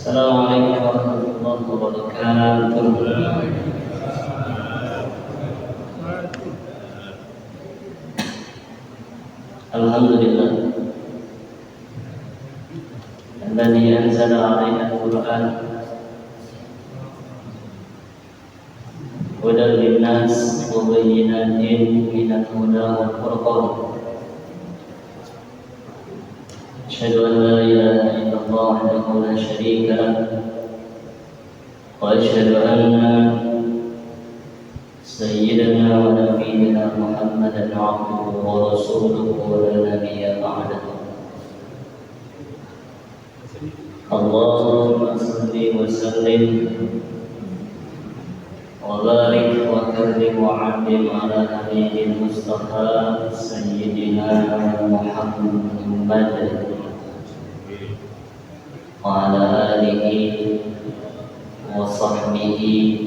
Assalamualaikum warahmatullahi wabarakatuh. Alhamdulillah alladzi anzala 'alaina al-Qur'an hudan lin-nas wa bayyinatin minal huda wal furqan. Asyhadu an la ilaha illallah wahdahu la syarika lah wa asyhadu anna sayyidana wa nabiyyana Muhammadan 'abduhu wa rasuluhu wa la nabiyya ba'dahu. Allahumma salli wa sallim wa barik wa karrim wa 'azzim ala nabiyyil mustafa sayyidina Muhammad wa ala alihi wa sahbihi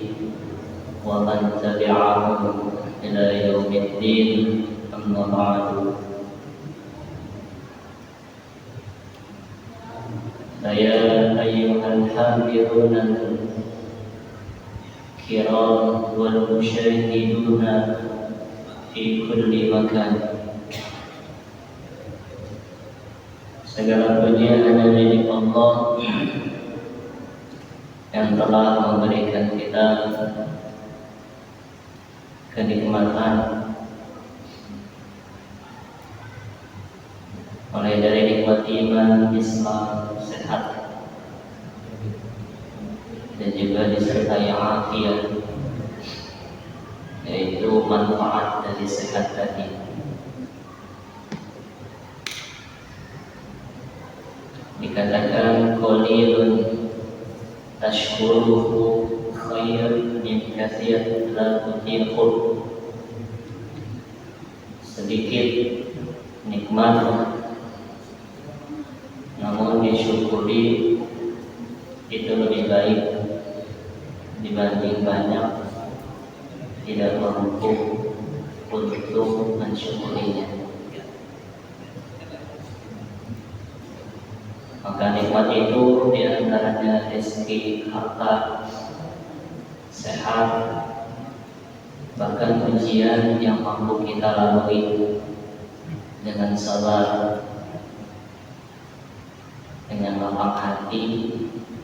wa man tabi'ahum ila yaumiddin, amma ba'du. Ya ayyuhal hafizuna kiram wal musyahiduna fi kulli makan. Segala puji hanya milik Allah yang telah memberikan kita kenikmatan mulai dari nikmat iman, Islam, sehat, dan juga disertai afiat, yaitu manfaat dari sehat tadi. Dikatakan qalilun tashkuruhu khair min katsir la tutiqu. Sedikit nikmat namun disyukuri itu lebih baik dibanding banyak tidak mampu untuk mensyukurinya. Maka nikmat itu diantaranya rezeki, harta, sehat, bahkan ujian yang mampu kita lalui dengan sabar, dengan lapang hati,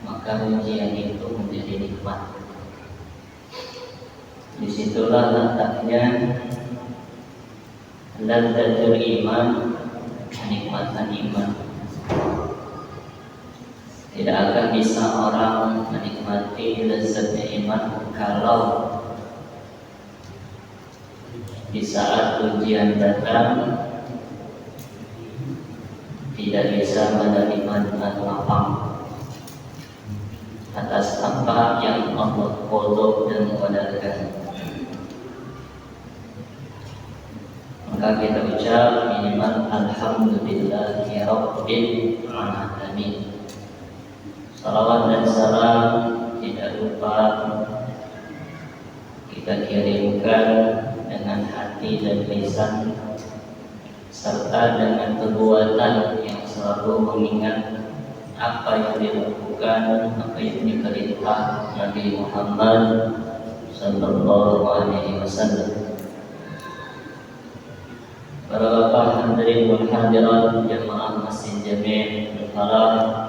maka ujian itu menjadi nikmat. Disitulah letaknya ladzatul iman, kenikmatan iman. Tidak akan bisa orang menikmati lezatnya iman kalau di saat ujian datang tidak bisa menerima dengan lapang atas apa yang Allah qadha dan qadarkan. Maka kita ucap minimal alhamdulillahi rabbil alamin. Salawat dan salam tidak lupa kita kirimkan dengan hati dan lisan serta dengan perbuatan yang selalu mengingat apa yang dilakukan, apa yang diperintah Nabi Muhammad sallallahu alaihi wasallam. Para bapak hadirin wal hadirat jamaah Masjid Jami' Al-Falah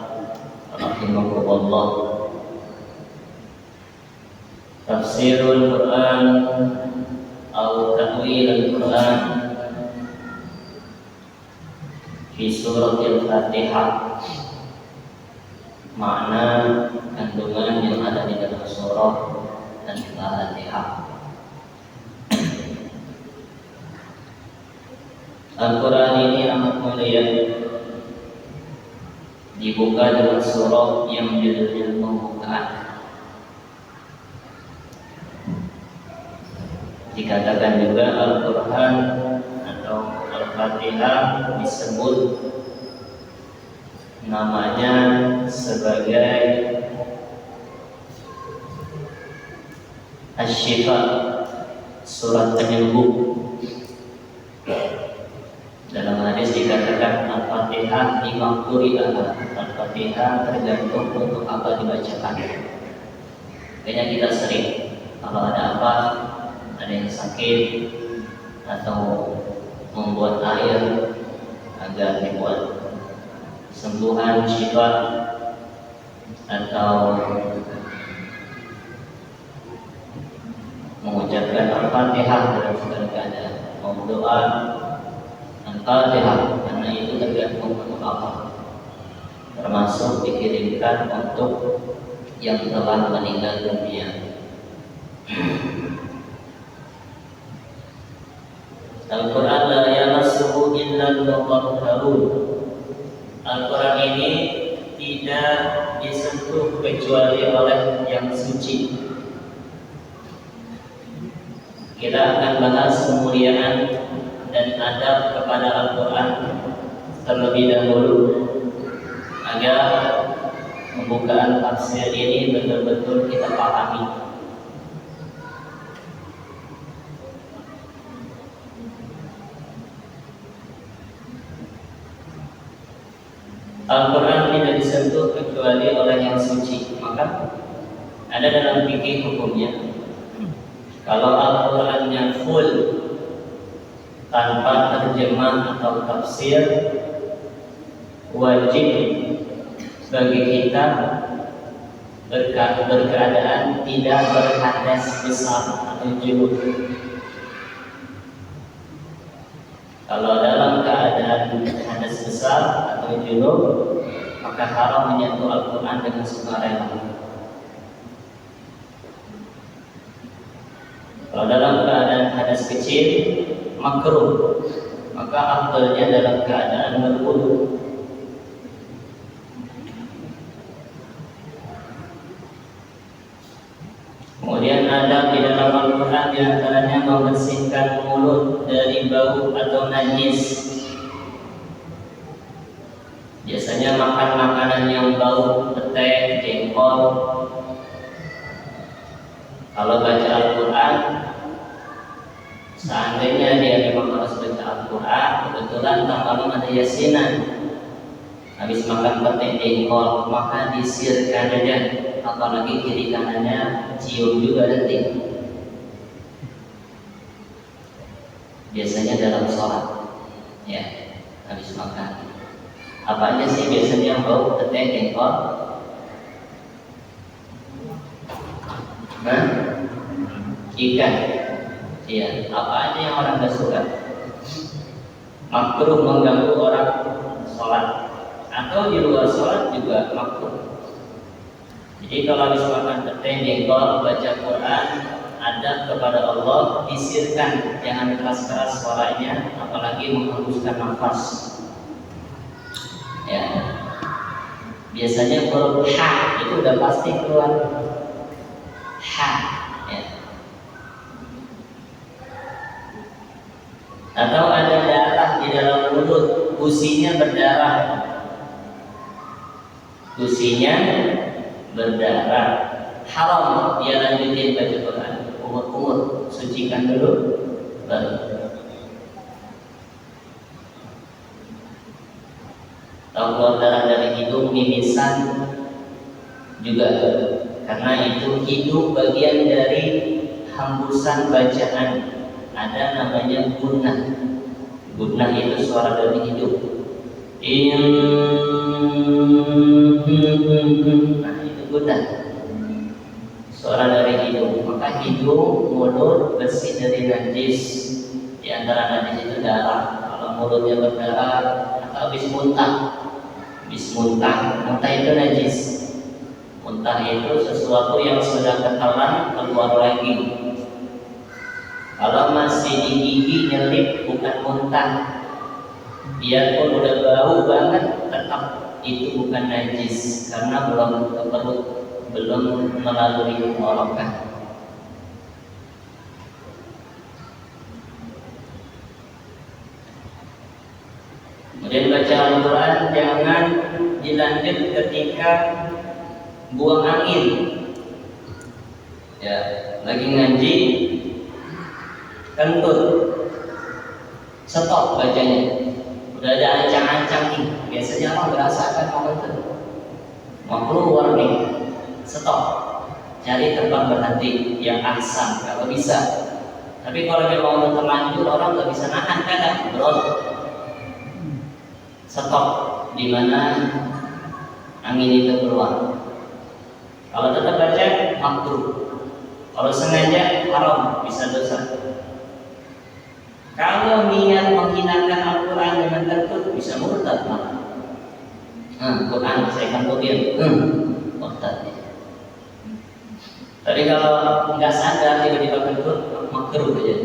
rahimahullah. Tafsirul Quran atau ta'wil Al-Quran di surat Al-Fatihah, makna kandungan yang ada di dalam surah Al-Fatihah. Al-Quran ini amat mulia, dibuka dengan surah yang judulnya pembukaan. Dikatakan juga Al-Quran atau Al-Fatihah disebut namanya sebagai Asy-Syifa, surat penyembuh. Dalam hadis dikatakan Al-Fatihah lima quri'ah, Al-Fatihah Al-Fatihah tergantung untuk apa dibacakan. Kayaknya kita sering kalau ada apa, ada yang sakit atau membuat air agar dibuat sembuhan syifa, atau mengucapkan Al-Fatihah dalam segala keadaan, mau doa Al-Fatihah, karena itu tergantung untuk apa, termasuk dikirimkan untuk yang telah meninggal dunia. Al-Quran la yamassuhu illa al-mutahharun. Al-Quran ini tidak disentuh kecuali oleh yang suci. Kita akan bahas kemuliaan dan adab kepada Al-Quran terlebih dahulu agar pembukaan tafsir ini betul-betul kita pahami. Al-Quran tidak disentuh kecuali oleh yang suci. Maka ada dalam fikih hukumnya, kalau Al-Qurannya full tanpa terjemah atau tafsir, wajib bagi kita berkeadaan tidak berhadas besar atau junub. Kalau dalam keadaan hadas besar atau junub, maka haram menyentuh Al-Quran dengan sukarela. Kalau dalam keadaan hadas kecil, makruh, maka afdalnya dalam keadaan berwudu. Kemudian ada di dalam Al-Quran di antaranya membersihkan mulut dari bau atau najis. Biasanya makan makanan yang bau, petai, jengkol. Kalau baca Al-Quran, seandainya dia memang harus baca Al-Quran, kebetulan tak malam ada yasinan, habis makan petai jengkol, maka disirkan aja, apalagi kiri kanannya cium juga nanti. Biasanya dalam sholat, ya, habis makan. Apa aja sih biasanya yang bau petai jengkol? Nah, ikan. Iya, apa aja yang orang gak suka? Makruh mengganggu orang sholat, atau di luar sholat juga makruh. Jadi kalau habis makan petai jengkol, baca Quran, adab kepada Allah, disirkan, jangan keras-keras suaranya, apalagi menghembuskan nafas. Ya, biasanya huruf H itu udah pasti keluar. H, ya. Atau ada darah di dalam mulut, gusinya berdarah. Gusinya berdarah, haram dia lanjutin baca Quran. Umur sucikan dulu, baru. Kalau darah dari hidung, mimisan juga, karena itu hidung bagian dari hembusan bacaan. Ada namanya gunnah. Gunnah itu suara dari hidung. Nah, itu gunnah, suara dari hidung. Maka hidung, mulut bersih dari najis. Di antara najis itu darah. Kalau mulutnya berdarah atau habis muntah, muntah itu najis. Muntah itu sesuatu yang sudah ketelan keluar lagi. Kalau masih di gigi nyelip, bukan muntah. Biarpun udah bau banget, tetap itu bukan najis karena belum ke perut, belum melalui tenggorokan. Kemudian baca Al-Quran jangan dilanjut ketika buang angin. Ya, lagi ngaji, kentut, stop bacanya. Udah ada ancang-ancang nih, biasanya orang merasakan mau kentut. mau keluar nih, stop, cari tempat berhenti yang ahsan kalau bisa. Tapi kalau memang udah terlanjur, orang nggak bisa nahan kadang, bro, stop di mana angin itu keluar. Kalau tetap baca makruh, kalau sengaja haram, bisa dosa. Kalau niat menghinakan Al-Quran dengan tertutup, bisa murtad malah. Quran saya kan kopian, murtad. Tapi kalau nggak sadar tiba-tiba kentut, makruh aja.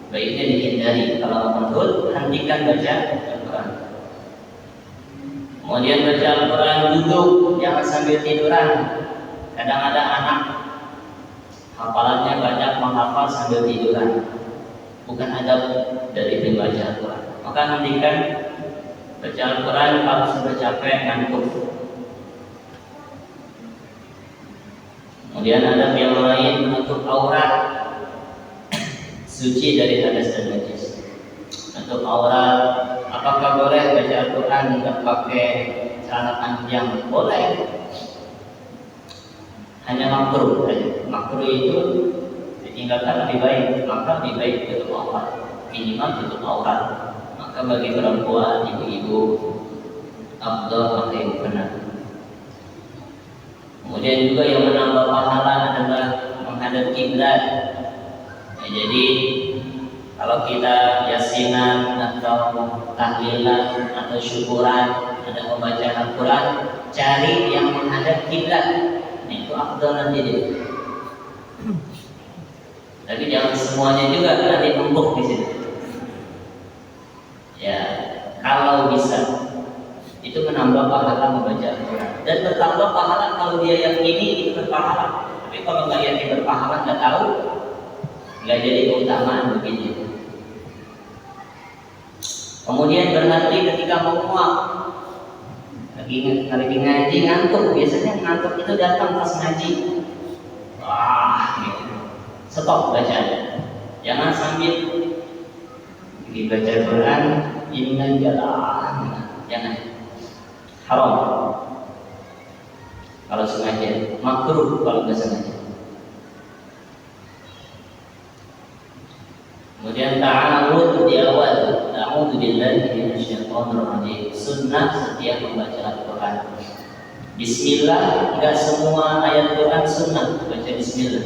Baiknya dihindari. Kalau kentut, hentikan baca Al-Quran. Kemudian baca Al-Quran duduk, jangan sambil tiduran. Kadang ada anak hafalannya banyak, menghafal sambil tiduran. Bukan adab dari membaca Al-Quran. Maka hentikan baca Al-Quran kalau sudah capek, ngantuk. Kemudian adab yang lain, menutup aurat, suci dari hadas dan najis. Menutup aurat, apakah boleh baca Al-Quran nggak pakai celana panjang? Boleh. Hanya makruh. Makruh itu ditinggalkan lebih baik. Maka lebih baik tutup aurat, minimal tutup aurat. Maka bagi perempuan, ibu-ibu, afdal pakai mukena. Kemudian juga yang menambah pahala adalah menghadap kiblat. Jadi kalau kita yasinan atau tahlilan atau syukuran, ada pembacaan Al-Quran, cari yang menghadap kiblat. Nah, itu afdal nanti dia. Tapi jangan semuanya juga nanti numpuk di situ. Ya, kalau bisa itu menambah pahala membaca Al-Quran. Dan bertambah pahala kalau dia yakini itu berpahala. Tapi kalau nggak yakin berpahala, nggak tahu, nggak jadi keutamaan begitu. Kemudian berhenti ketika mau muak. Lagi ngaji ngantuk. Biasanya ngantuk itu datang pas ngaji. Wah, gitu. Stop bacaan. Jangan sambil dibaca Quran inna jalan. Jangan. Haram kalau sengaja, makruh kalau nggak sengaja. Kemudian ta'awud di awal, a'udzu billahi minasyaitonir rajim. Sunnah setiap membaca Al-Quran. Bismillah, enggak semua ayat Quran sunnah baca bismillah.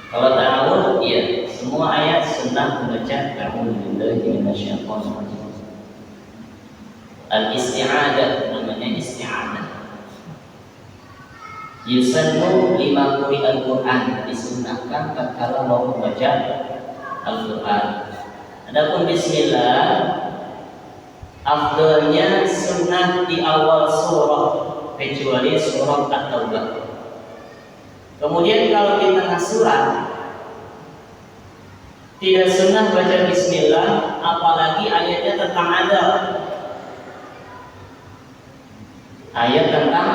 Kalau ta'awud, iya, semua ayat sunnah membaca a'udzu billahi minasyaitonir rajim. Al-isti'adah, namanya isti'adah. Yusannu lima quri Al-Quran, disunnahkan tatkala mau membaca Al-Quran. Adapun bismillah, afdalnya sunnah di awal surah, kecuali surah At-Taubah. Kemudian kalau di tengah surah tidak sunnah baca bismillah, apalagi ayatnya tentang adab. Ayat tentang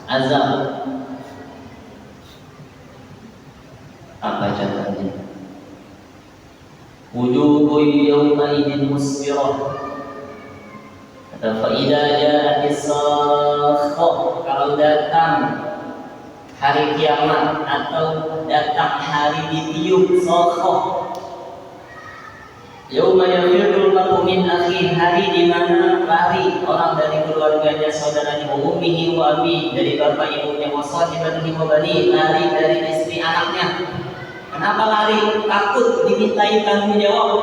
azab. Apa contohnya? Wujuhun yawma idin musfirah. Kata fa idza ja'atis sakhah, kalau datang hari kiamat atau datang hari ditiup sakhah. Yauma yafirrul mar'u min akhihi, hari di mana lari orang dari keluarganya, saudaranya, ummihi wa abi, dari bapak ibunya, wa sahibatihi wa bani, lari dari istri anaknya. Kenapa lari? Takut dimintai tanggung jawab.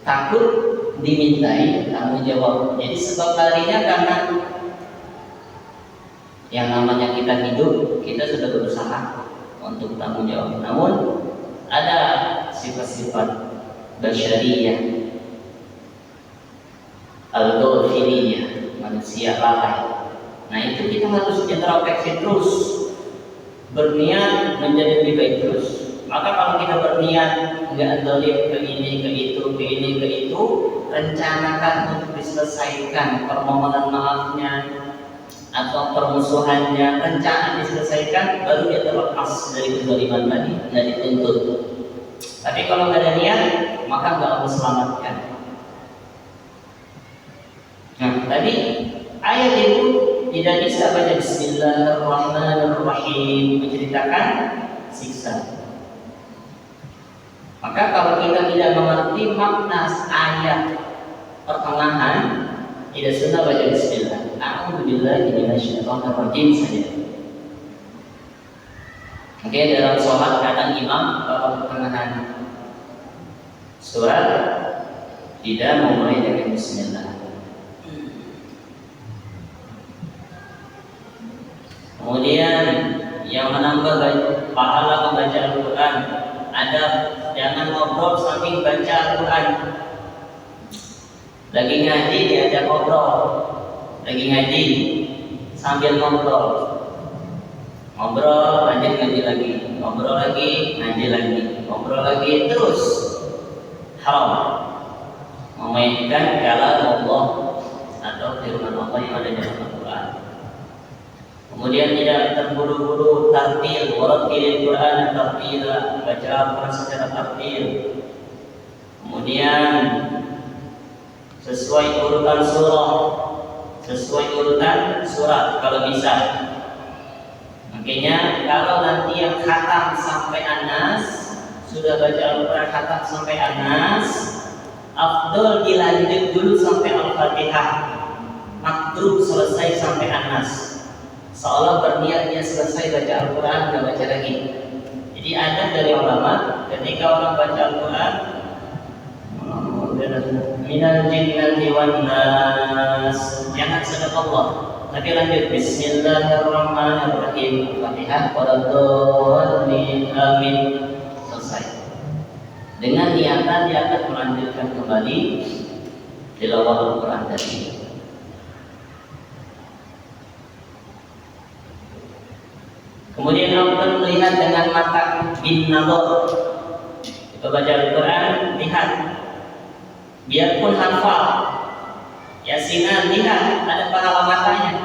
Takut dimintai tanggung jawab. Jadi sebab larinya karena yang namanya kita hidup, kita sudah berusaha untuk tanggung jawab. Namun ada sifat-sifat basyariyah, al-ghafiliyah, manusia lalai. Nah, itu kita harus introspeksi terus, berniat menjadi lebih baik terus. Maka kalau kita berniat nggak dolim ke ini, ke itu, ke ini, ke itu, rencanakan untuk diselesaikan permohonan maafnya atau permusuhannya, rencana diselesaikan, baru dia terlepas dari kezaliman tadi, nggak dituntut. Tapi kalau nggak ada niat, maka nggak akan selamatkan. Tadi ayat itu tidak bisa baca Bismillahirrahmanirrahim menceritakan siksa. Maka kalau kita tidak mengerti makna ayat pertengahan, tidak sunnah baca Bismillah. A'udzubillahi minasyaitonirrajim saja. Oke, dalam sholat kadang imam pada pertengahan surat tidak memulai dengan Bismillah. Kemudian yang menambah pahala membaca Al-Quran, ada jangan ngobrol sambil baca Al-Quran. Lagi ngaji diajak ngobrol, lagi ngaji sambil ngobrol, lanjut ngaji lagi, ngobrol lagi, ngaji lagi, ngobrol lagi, terus haram memainkan kalam Allah atau firman Allah yang ada dalam Al-Quran. Kemudian tidak terburu-buru tartil, warattilil Qur'an tartila, baca Al-Quran secara tartil. Kemudian sesuai urutan surah, sesuai urutan surat kalau bisa. Makanya kalau nanti yang khatam sampai An-Nas, sudah baca Al-Quran khatam sampai An-Nas, afdol dilanjut dulu sampai Al-Fatihah, makruh selesai sampai An-Nas. Seolah berniatnya selesai baca Al-Quran, tidak baca lagi. Jadi ada dari ulama, ketika orang baca Al-Quran, minal jinnati wan nas, jangan sadaqallah, tapi lanjut Bismillahirrahmanirrahim, Fatihah, waladhdallin, amin, selesai. Dengan niatan dia akan melanjutkan kembali tilawah Al-Quran tadi. Kemudian orang melihat dengan mata bin nazar. Kita baca Al-Quran, lihat. Biarpun hafal, Yasinan, lihat, ada pahala matanya,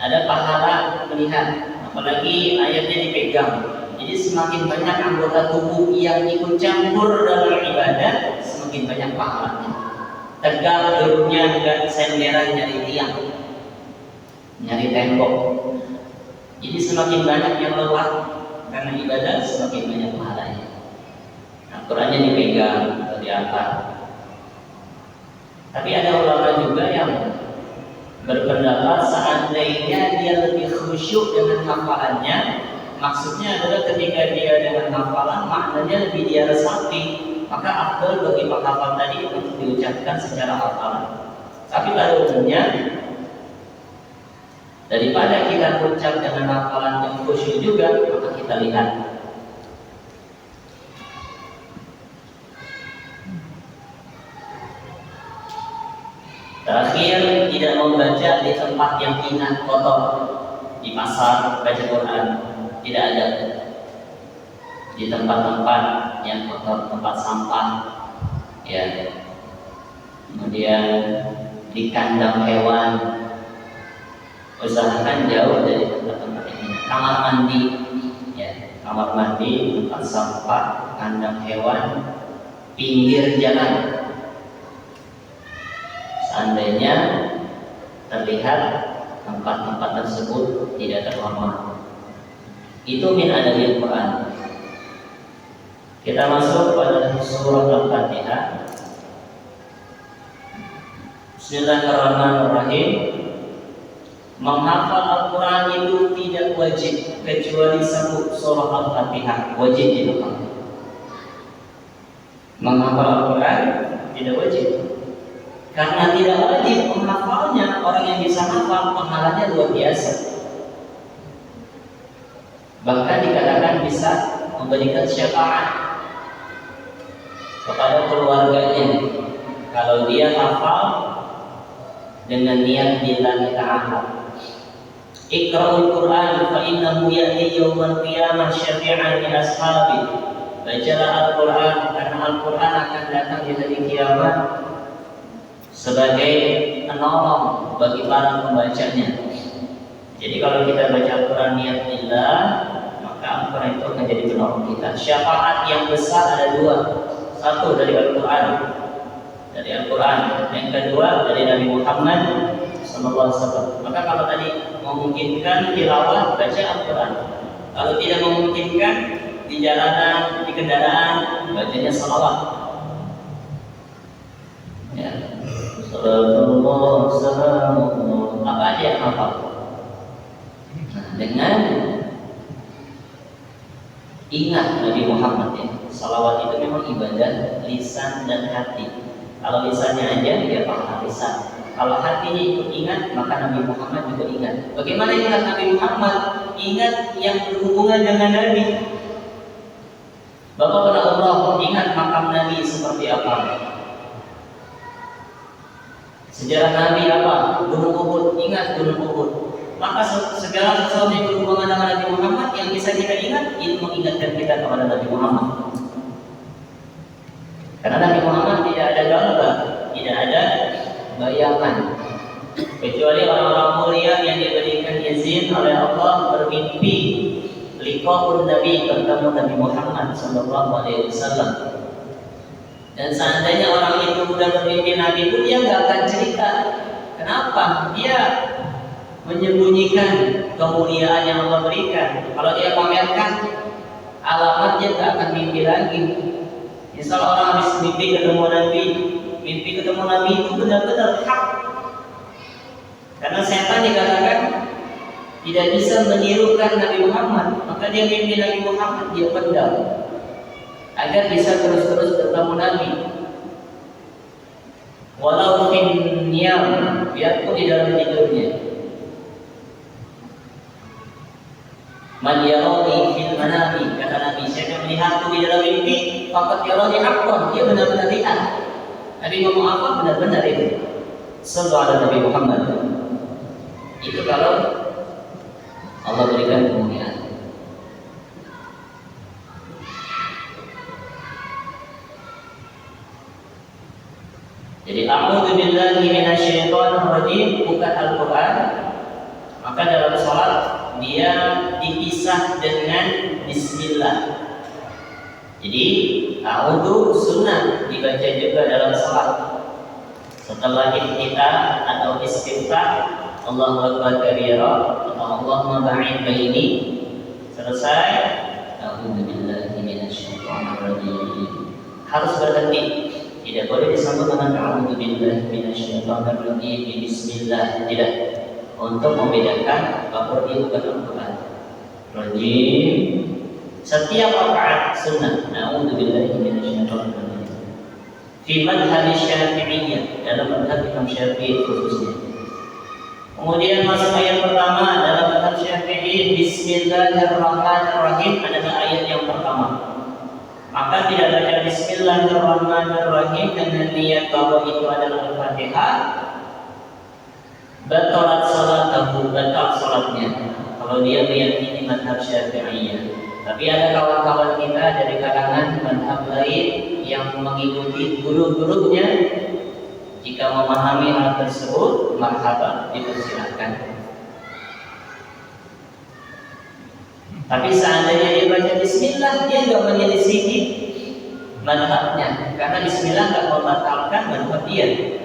ada pahala melihat. Apalagi ayatnya dipegang. Jadi semakin banyak anggota tubuh yang ikut campur dalam ibadah, semakin banyak pahalanya. Tegak duduknya, enggak senderan nyari tiang, nyari tembok. Jadi semakin banyak yang lelah karena ibadah, semakin banyak pahalanya. Al-Qurannya dipegang atau diangkat. Tapi ada ulama juga yang berpendapat seandainya dia lebih khusyuk dengan hafalannya, maksudnya adalah ketika dia dengan hafalan maknanya lebih dia resapi, maka afdal bagi penghafal tadi untuk diucapkan secara hafalan. Tapi pada umumnya, daripada kita ucap dengan hafalan yang khusyuk juga, maka kita lihat. Terakhir, tidak membaca di tempat yang ingat kotor, di pasar baca Quran, tidak ada. Di tempat-tempat yang kotor, tempat sampah, ya. Kemudian di kandang hewan, usahakan jauh dari tempat-tempat ini. Kamar mandi, ya, kamar mandi, tempat sampah, kandang hewan, pinggir jalan. Seandainya terlihat tempat-tempat tersebut tidak terhormat, itu min adabil Quran. Kita masuk pada surah Al-Fatihah. Bismillahirrahmanirrahim. Menghafal Al-Quran itu tidak wajib kecuali satu surah Al-Fatihah, wajib dihafal. Menghafal Al-Quran tidak wajib, karena tidak wajib menghafalnya. Orang yang bisa hafal pahalanya luar biasa. Bahkan dikatakan bisa memberikan syafaat kepada keluarganya kalau dia hafal dengan niat lillahi ta'ala. Iqra'ul Qur'an fa innahu ya'ti yawmal qiyamah syafi'an li ashabi. Bacalah Al-Quran karena Al-Quran akan datang di hari kiamat sebagai penolong bagi para pembacanya. Jadi kalau kita baca Al-Quran niat lillah, maka Al-Quran itu akan jadi penolong kita. Syafaat yang besar ada dua. Satu dari Al-Quran dari Al-Quran, yang kedua dari Nabi Muhammad SAW. Maka kalau tadi memungkinkan tilawah, baca Al-Quran. Kalau tidak memungkinkan, di jalanan, di kendaraan, bacanya salawat. Ya. Salatullah, salamullah, apa aja yang hafal. Nah, dengan ingat Nabi Muhammad ya. Salawat itu memang ibadah lisan dan hati. Kalau lisannya aja dia paham lisan. Kalau hatinya ikut ingat, maka Nabi Muhammad juga ingat. Bagaimana ingat Nabi Muhammad? Ingat yang berhubungan dengan Nabi. Bapak pada Allah ingat makam Nabi seperti apa? Sejarah Nabi apa? Gunung Uhud, ingat Gunung Uhud. Maka segala sesuatu yang berhubungan dengan Nabi Muhammad yang bisa kita ingat, itu mengingatkan kita kepada Nabi Muhammad. Karena Nabi Muhammad tidak ada gambar, tidak ada bayangan, kecuali orang-orang mulia yang diberikan izin oleh Allah bermimpi liqa'un Nabi, bertemu Nabi Muhammad SAW. Dan seandainya orang itu sudah bermimpi Nabi pun dia nggak akan cerita. Kenapa? Dia menyembunyikan kemuliaan yang Allah berikan. Kalau dia pamerkan alamatnya nggak akan mimpi lagi. Misal orang habis mimpi ketemu Nabi itu benar-benar hak. Karena setan dikatakan tidak bisa menirukan Nabi Muhammad, maka dia mimpi Nabi Muhammad dia pendam agar bisa terus-terus bertemu Nabi. Walau finniyam, biarpun di dalam tidurnya. Man yarani fil manami, kata Nabi, siapa melihatku di dalam mimpi, faqad yarani haqqan, dia benar-benar lihat. Nabi ngomong apa benar-benar itu. Sallallahu alaihi Nabi Muhammad. Itu kalau Allah berikan kemuliaan. Jadi a'udzu billahi minasyaitonir rajim bukan Al-Qur'an. Maka dalam salat dia dipisah dengan bismillah. Jadi a'udzu sunnah dibaca juga dalam salat. Setelah iftitah atau istiftah, Allahu akbar kabira atau Allahumma ba'id baini, selesai a'udzu billahi minasyaitonir rajim. Harus berhenti. Tidak boleh disambung dengan a'udzu billahi minasyaitonir rajim bismillah, tidak. Untuk membedakan bahwa dia bukan Al-Quran. Rajim. Setiap rakaat sunnah. A'udzu billahi minasyaitonir rajim. Fi madhhab Syafi'iyah, dalam madhab Imam Syafi'i khususnya. Kemudian masuk ayat pertama dalam madhab Syafi'i, Bismillahirrahmanirrahim adalah ayat yang pertama. Maka tidak baca Bismillahirrahmanirrahim dengan niat bahwa itu adalah Al-Fatihah, batalat salatahu, batal salatnya. Kalau dia meyakini madhab Syafi'iyah. Tapi ada kawan-kawan kita dari kalangan madhab lain yang mengikuti guru-gurunya. Jika memahami hal tersebut, marhaban, dipersilakan. Tapi seandainya dia baca Bismillah, dia nggak menyelisihi madhabnya, karena Bismillah nggak membatalkan madhab dia.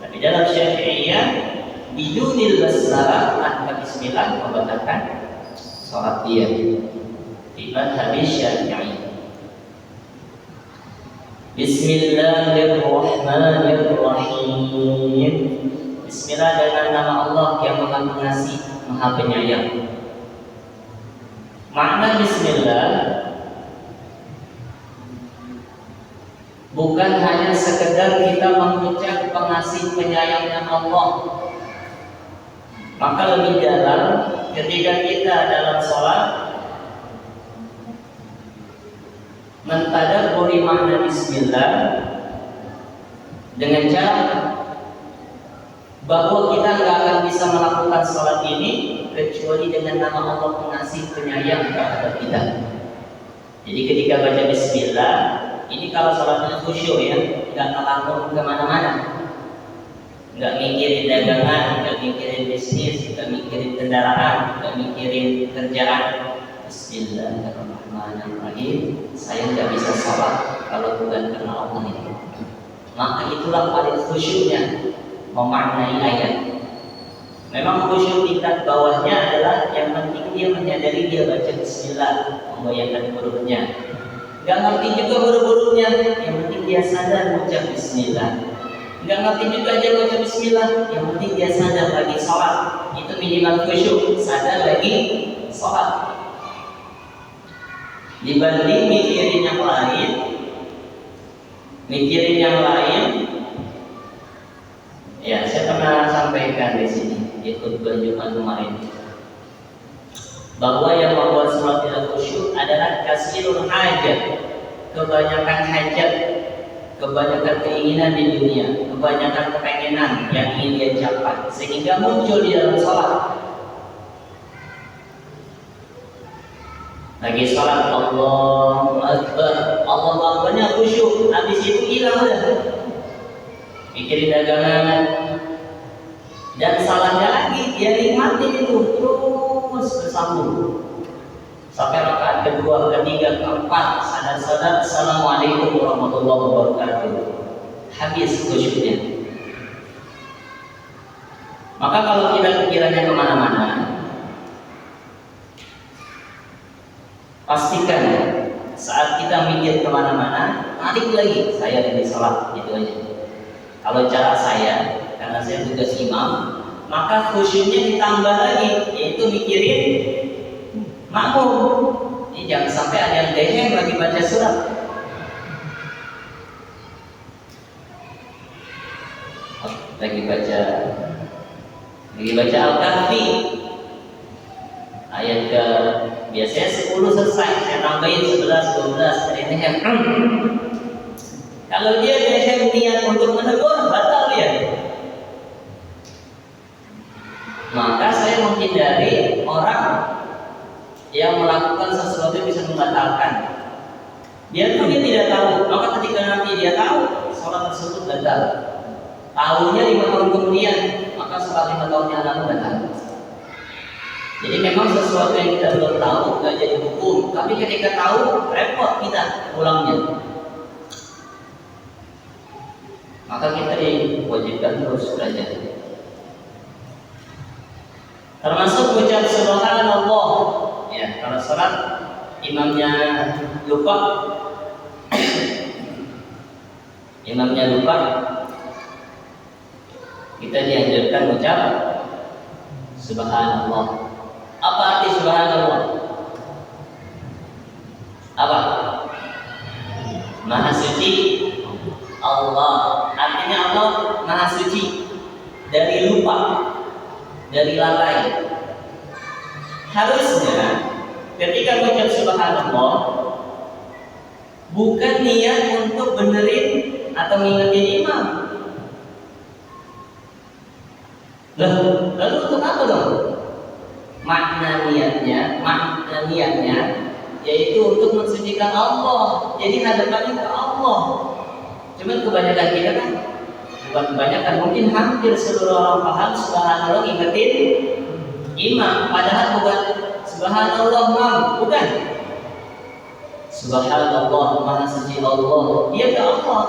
Tapi dalam Syafi'iyah, bidunil basmalah tanpa Bismillah membatalkan sholat dia. Di madhab Syafi'i. Bismillahirrahmanirrahim. Bismillah dengan nama Allah yang Maha Pengasih, Maha Penyayang. Makna Bismillah bukan hanya sekedar kita mengucap pengasih penyayangnya Allah. Maka lebih dalam ketika kita dalam sholat mentadabburi makna Bismillah dengan cara bahwa kita nggak akan bisa melakukan sholat ini kecuali dengan nama Allah pengasih penyayang terhadap kita. Jadi ketika baca Bismillah, ini kalau sholatnya khusyuk ya, nggak ngelamun kemana-mana, nggak mikirin dagangan, nggak mikirin bisnis, nggak mikirin kendaraan, nggak mikirin kerjaan. Bismillahirrahmanirrahim. Saya nggak bisa sholat kalau bukan karena Allah ini. maka itulah paling khusyuknya memaknai ayat. Memang khusyuk tingkat bawahnya adalah yang penting dia menyadari dia baca bismillah, membayangkan hurufnya. Gak ngerti juga huruf-hurufnya, yang penting dia sadar baca bismillah. Gak ngerti juga dia baca bismillah, yang penting dia sadar lagi sholat. Itu minimal khusyuk, sadar lagi sholat. Dibanding mikirin yang lain, ya saya pernah sampaikan di sini di khutbah Jumat kemarin bahwa yang membuat sholat tidak khusyuk adalah kasirul hajat, kebanyakan hajat, kebanyakan keinginan di dunia, kebanyakan kepengenan yang ingin dia capai, sehingga muncul di dalam sholat. Lagi sholat Allahu Akbar, Allahu Akbarnya khusyuk, habis itu hilang udah. Mikirin dagangan dan salahnya lagi dia nikmatin itu terus bersambung sampai rakaat kedua, ketiga, keempat sadar-sadar Assalamualaikum warahmatullahi wabarakatuh, habis khusyuknya. Maka kalau kita pikirannya kemana-mana, pastikan saat kita mikir kemana-mana, balik lagi saya lagi sholat, gitu aja. Kalau cara saya, karena saya tugas imam, maka khusyuknya ditambah lagi, yaitu mikirin makmum. Jadi jangan sampai ada yang deheng lagi baca surat. Lagi baca Al-Kahfi. Ayat ke biasanya 10 selesai, saya tambahin 11, 12, dari deheng. Kalau dia deheng niat untuk menegur, batal dia. Maka saya menghindari orang yang melakukan sesuatu yang bisa membatalkan. Biarpun dia tidak tahu, maka ketika nanti dia tahu, sholat tersebut batal. Tahunya 5 tahun kemudian, maka sholat 5 tahun yang lalu batal. Jadi memang sesuatu yang kita belum tahu nggak jadi hukum, tapi ketika tahu repot kita pulangnya. Maka kita diwajibkan terus belajar. Termasuk ucap subhanallah. Ya, kalau sholat imamnya lupa, kita dianjurkan ucap subhanallah. Apa arti subhanallah? Apa? Maha suci Allah. Artinya Allah maha suci dari lupa, dari lalai. Harusnya ketika mengucap subhanallah bukan niat untuk benerin atau ngingetin imam. Lalu untuk apa dong? Makna niatnya yaitu untuk mensucikan Allah. Jadi hadapannya ke Allah. Cuman kebanyakan kita kan, bukan kebanyakan, mungkin hampir seluruh orang paham subhanallah ingetin imam, padahal bukan subhanallah mam, bukan. Subhanallah maha suci Allah, dia ke Allah.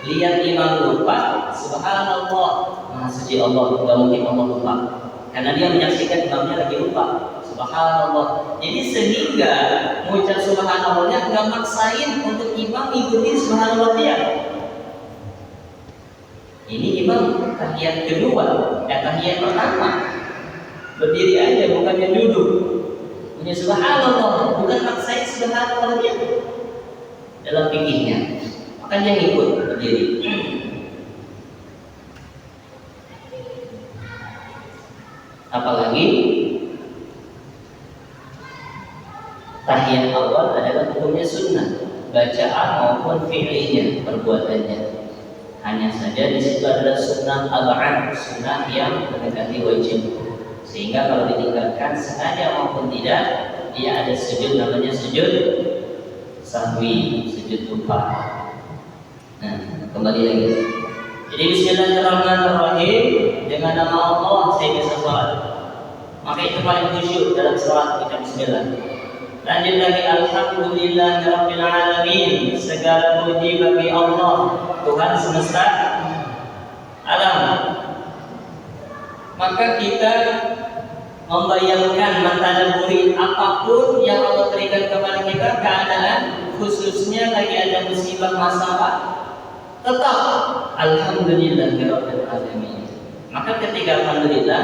Lihat imam lupa, subhanallah maha suci Allah, tidak mungkin Allah lupa, karena dia menyaksikan imamnya lagi lupa. Subhanallah. Jadi sehingga mengucap subhanallahnya nggak maksain untuk imam ngikutin subhanallah dia. Ini imam tahiyat kedua, tahiyat pertama berdiri aja, bukannya duduk. Punya subhanallah, bukan maksain subhanallah dia dalam fikihnya. Makanya ngikut berdiri. Apalagi tahiyat awal adalah hukumnya sunnah, bacaan maupun fi'linya, perbuatannya. Hanya saja di situ adalah sunnah ab'ad, sunnah yang mendekati wajib. Sehingga kalau ditinggalkan sengaja maupun tidak, dia ada sujud namanya sujud sahwi, sujud lupa. Nah, kembali lagi. Jadi bismillahirrahmanirrahim, dengan nama Allah saya bisa sholat. Maka itu paling khusyuk dalam sholat, kita bismillah. Lanjut lagi, alhamdulillahirabbil alamin. Segala puji bagi Allah, Tuhan semesta alam. Maka kita membayangkan, mentadaburi apapun yang Allah berikan kepada kita, keadaan khususnya lagi ada musibah masalah, tetap alhamdulillahirabbil alamin. Maka ketika alhamdulillah,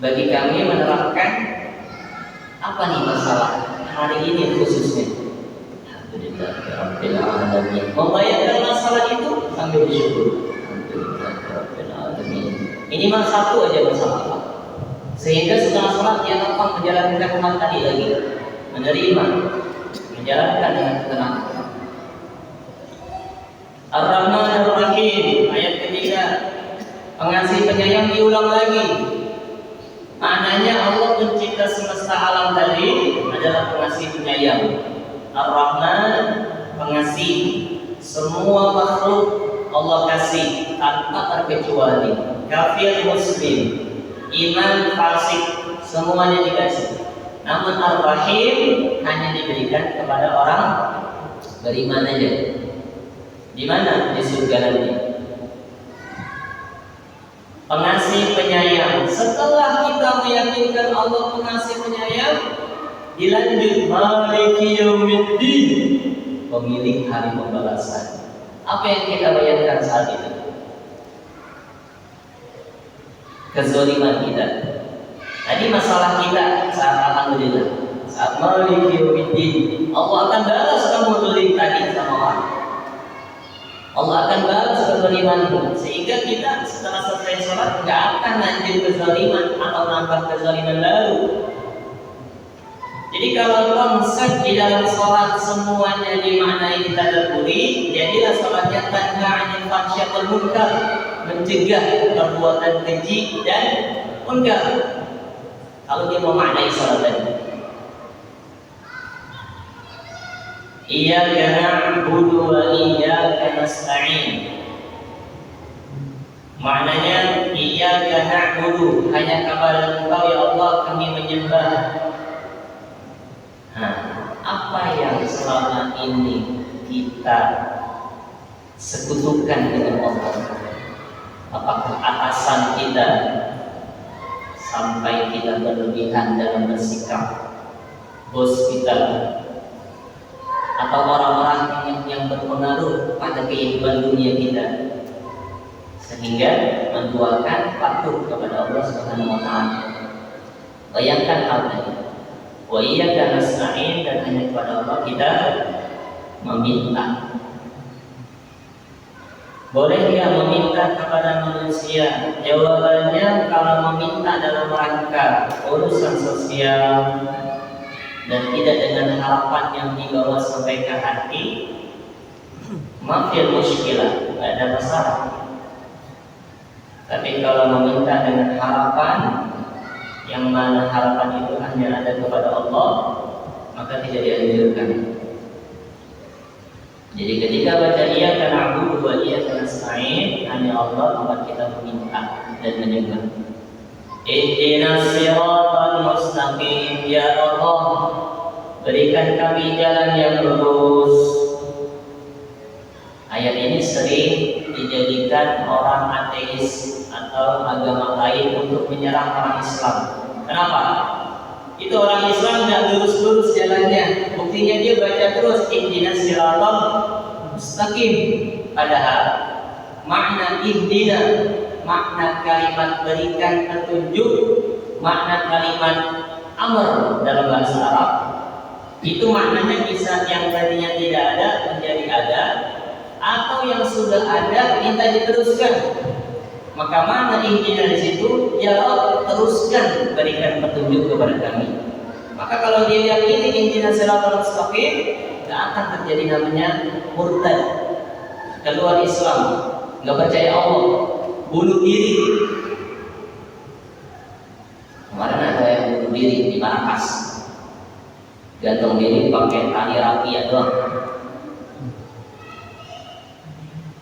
bagi kami menerapkan apa nih masalah hari ini khususnya, alhamdulillahirabbil alamin. Membayangkan masalah itu sambil bersyukur, alhamdulillahirabbil alamin. Ini mah satu aja masalah, sehingga setelah sholat dia tetap menjalankan umat tadi lagi, menerima, menjalankan dengan ketenangan. Ar-Rahman Ar-Rahim, ayat ketiga, pengasih penyayang diulang lagi. Maknanya Allah pencipta semesta alam tadi adalah pengasih penyayang. Ar-Rahman, pengasih, semua makhluk Allah kasih tanpa terkecuali. Kafir muslim, iman fasik, semuanya dikasih. Namun Ar-Rahim hanya diberikan kepada orang beriman aja. Di mana? Di surga nanti. Pengasih penyayang. Setelah kita meyakinkan Allah pengasih penyayang, dilanjut Maliki Yaumiddin, pemilik hari pembalasan. Apa yang kita bayangkan saat itu? Kezaliman kita. Tadi masalah kita saat alhamdulillah, saat Maliki Yaumiddin, Allah akan balas kamu zalim tadi sama orang. Allah akan balas kezalimanmu, sehingga kita setelah selesai sholat tidak akan lanjut kezaliman atau nambah kezaliman lalu. Jadi kalau konsep di dalam sholat semuanya dimaknai ditadaburi, jadilah sholatnya tanha 'anil fahsya wal munkar, mencegah perbuatan keji dan munkar. Kalau dia memaknai sholat tadi, Iyyaka na'budu wa iyyaka nasta'in. Maknanya iyyaka na'budu, hanya kepada Engkau ya Allah kami menyembah. Nah, apa yang selama ini kita sekutukan dengan Allah? Apakah atasan kita sampai kita berlebihan dalam bersikap, bos kita, atau orang-orang yang berpengaruh pada kehidupan dunia kita, sehingga menduakan patuh kepada Allah Subhanahu wa taala. Bayangkan hal ini. Wa iyyaka nasta'in, dan hanya kepada Allah kita meminta. Boleh tidak meminta kepada manusia? Jawabannya, kalau meminta dalam rangka urusan sosial dan tidak dengan harapan yang dibawa sampai ke hati, mafil muskilah, tidak ada masalah. Tapi kalau meminta dengan harapan, yang mana harapan itu hanya ada kepada Allah, maka tidak dianjurkan. Jadi ketika baca iyyaka na'budu wa iyyaka nasta'in, hanya Allah tempat kita meminta dan menyembah. Ihdinas siratal mustaqim, ya Allah, berikan kami jalan yang lurus. Ayat ini sering dijadikan orang ateis atau agama lain untuk menyerang orang Islam. Kenapa? Itu orang Islam tidak lurus-lurus jalannya. Buktinya dia baca terus ihdinas siratal mustaqim. Padahal makna ihdina, makna kalimat berikan petunjuk, makna kalimat amr dalam bahasa Arab, itu maknanya bisa yang tadinya tidak ada menjadi ada, atau yang sudah ada minta diteruskan. Maka mana ihdina di situ? Ya Allah, teruskan, berikan petunjuk kepada kami. Maka kalau dia yakini ihdinas siratal mustaqim, tidak akan terjadi namanya murtad, keluar Islam, nggak percaya Allah, bunuh diri. Kemarin ada yang bunuh diri di Marrakesh, gantung diri pakai tali rapia doang.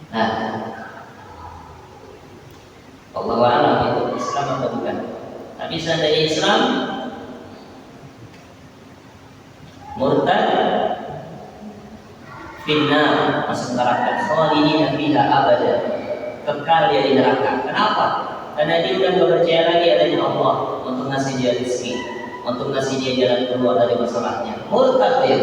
Nah, Allahu a'lam itu Islam atau bukan. Tapi seandainya Islam, finnar, masuk neraka, khalidina fiha abada, kekal dia di neraka. Kenapa? Karena dia udah gak percaya lagi adanya Allah untuk ngasih dia rezeki, untuk ngasih dia jalan keluar dari masalahnya. Murtad dia.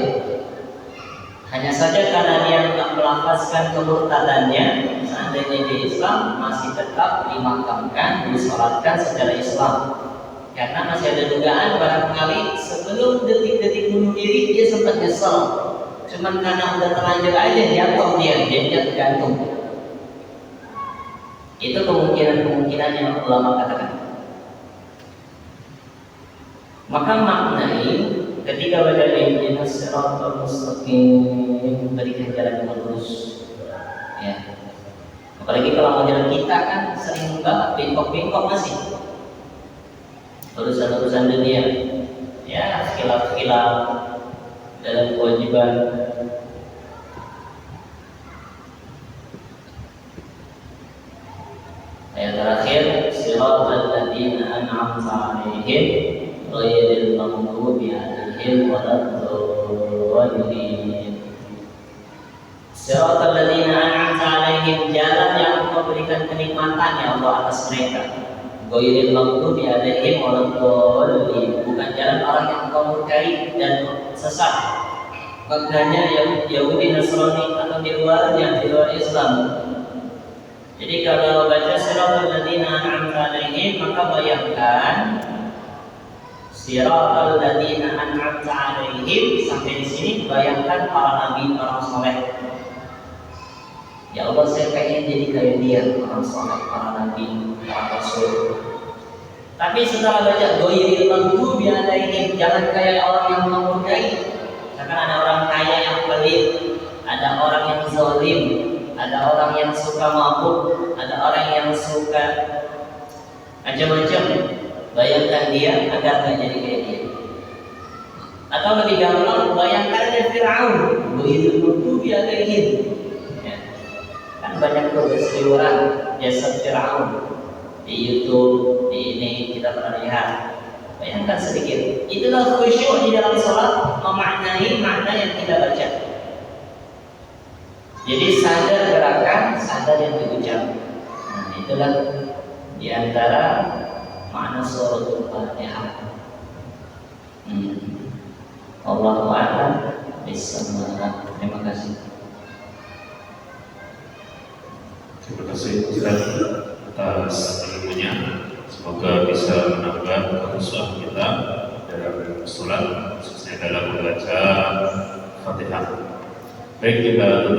Hanya saja karena dia tidak melafazkan kemurtadannya, seandainya di Islam masih tetap dimakamkan, disolatkan secara Islam. Karena masih ada dugaan barangkali sebelum detik-detik bunuh diri dia sempat nyesel. Cuman karena udah terlanjur aja jatuh dia tergantung. Itu kemungkinan yang ulama katakan. Maka maknai ketika baca ihdinas siratal mustaqim, berikan jalan yang lurus. Ya. Apalagi kalau model kita kan sering banget bengkok-bengkok masih. Urusan-urusan dunia, ya khilaf-khilaf dalam kewajiban. Ayat terakhir, siratal ladzina an'amta 'alaihim ghairil maghdubi 'alaihim waladdallin. Siratal ladzina an'amta 'alaihim, jalan yang Engkau berikan kenikmatan ya Allah atas mereka. Ghairil maghdubi 'alaihim waladdallin, bukan jalan orang yang Engkau murkai dan sesat. Maknanya Yahudi, Nasrani atau di luar Islam. Jadi kalau baca siratal ladzina an'amta 'alaihim, maka bayangkan siratal ladzina an'amta 'alaihim sampai di sini, bayangkan para nabi, orang soleh. Ya Allah, saya pengen jadi kayak dia, orang soleh, para nabi, para rasul. Tapi setelah baca ghairil maghdubi 'alaihim, jangan kayak orang yang memurkai. Karena ada orang kaya yang pelit, ada orang yang zalim, ada orang yang suka mabuk, ada orang yang suka macam-macam. Bayangkan dia agar tidak jadi kayak dia. Atau lebih gampang, bayangkan ada Fir'aun, ghairil maghdubi 'alaihim. Ya. Kan banyak tuh berseliweran jasad Fir'aun di YouTube, di ini kita pernah lihat. Bayangkan sedikit. Itulah khusyuk di dalam sholat, memaknai makna yang kita baca. Jadi sadar gerakan, sadar yang diucap. Nah, itulah diantara makna suratul Fatihah. Allahu a'lam bishawab. Terima kasih. Terima kasih Ustaz atas ilmunya. Semoga bisa menambah kekhusyuan kita dalam sholat, khususnya dalam membaca Fatihah. Baik, kita tutup.